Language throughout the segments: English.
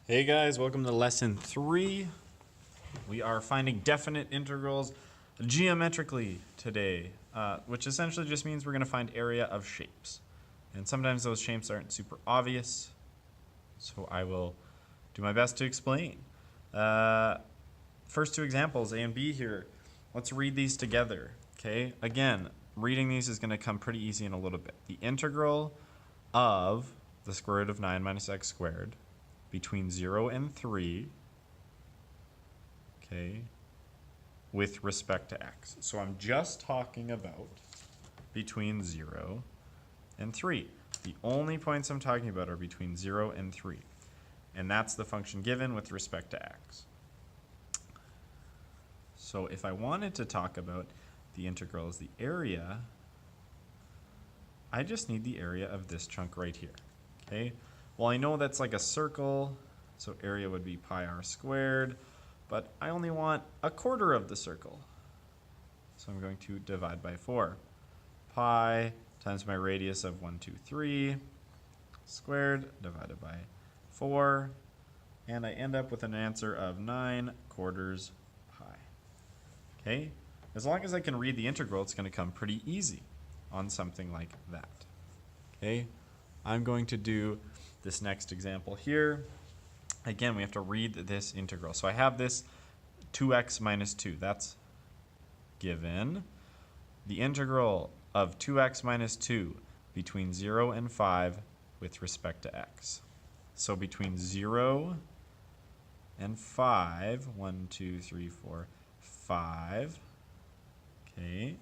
Hey guys, welcome to lesson 3. We are finding definite integrals geometrically today, which essentially just means we're going to find area of shapes. And sometimes those shapes aren't super obvious, so I will do my best to explain. First two examples, A and B here. Let's read these together, okay? Again, reading these is going to come pretty easy in a little bit. The integral of the square root of 9 minus x squared between 0 and 3, okay, with respect to x. So I'm just talking about between 0 and 3. The only points I'm talking about are between 0 and 3. And that's the function given with respect to x. So if I wanted to talk about the integral as the area, I just need the area of this chunk right here, okay? Well, I know that's like a circle, so area would be pi r squared, but I only want a quarter of the circle. So I'm going to divide by 4. Pi times my radius of 1, 2, 3 squared divided by 4, and I end up with an answer of 9/4 pi. Okay? As long as I can read the integral, it's going to come pretty easy on something like that. Okay? I'm going to do this next example here. Again, we have to read this integral. So I have this 2x minus 2. That's given. The integral of 2x minus 2 between 0 and 5 with respect to x. So between 0 and 5, 1, 2, 3, 4, 5. Okay.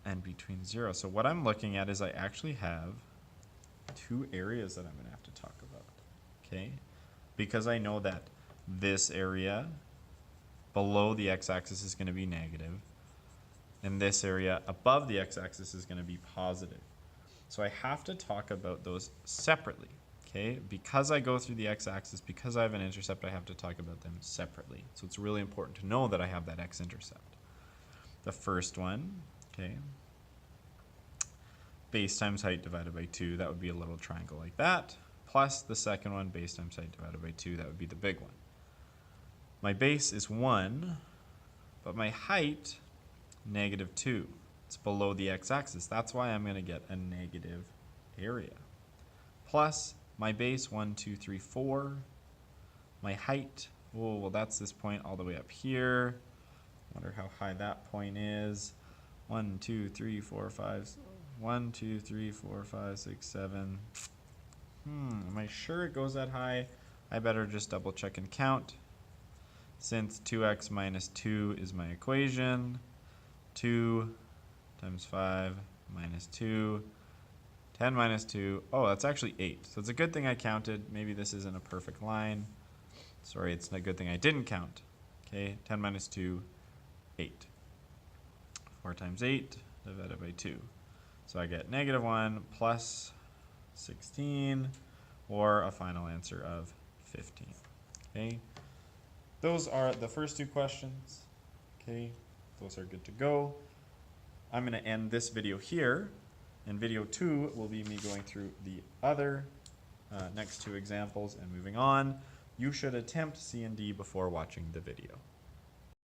And between 0. So what I'm looking at is I actually have two areas that I'm going to have to talk about. Okay? Because I know that this area below the x-axis is going to be negative, and this area above the x-axis is going to be positive. So I have to talk about those separately. Okay? Because I go through the x-axis, because I have an intercept, I have to talk about them separately. So it's really important to know that I have that x-intercept. The first one, okay, base times height divided by 2, that would be a little triangle like that, plus the second one, base times height divided by 2, that would be the big one. My base is 1, but my height, -2. It's below the x-axis. That's why I'm going to get a negative area. Plus my base, 1, 2, 3, 4. My height, oh, well, that's this point all the way up here. Wonder how high that point is. 1, 2, 3, 4, 5. 1, 2, 3, 4, 5, 6, 7. Am I sure it goes that high? I better just double check and count. Since 2x minus 2 is my equation, 2 times 5 minus 2, 10 minus 2. Oh, that's actually 8. So it's a good thing I counted. Maybe this isn't a perfect line. Sorry, it's a good thing I didn't count. Okay, 10 minus 2, 8. 4 times 8 divided by 2. So I get -1 plus 16, or a final answer of 15. Okay, those are the first two questions. Okay, those are good to go. I'm going to end this video here, and video 2 will be me going through the other next two examples and moving on. You should attempt C and D before watching the video.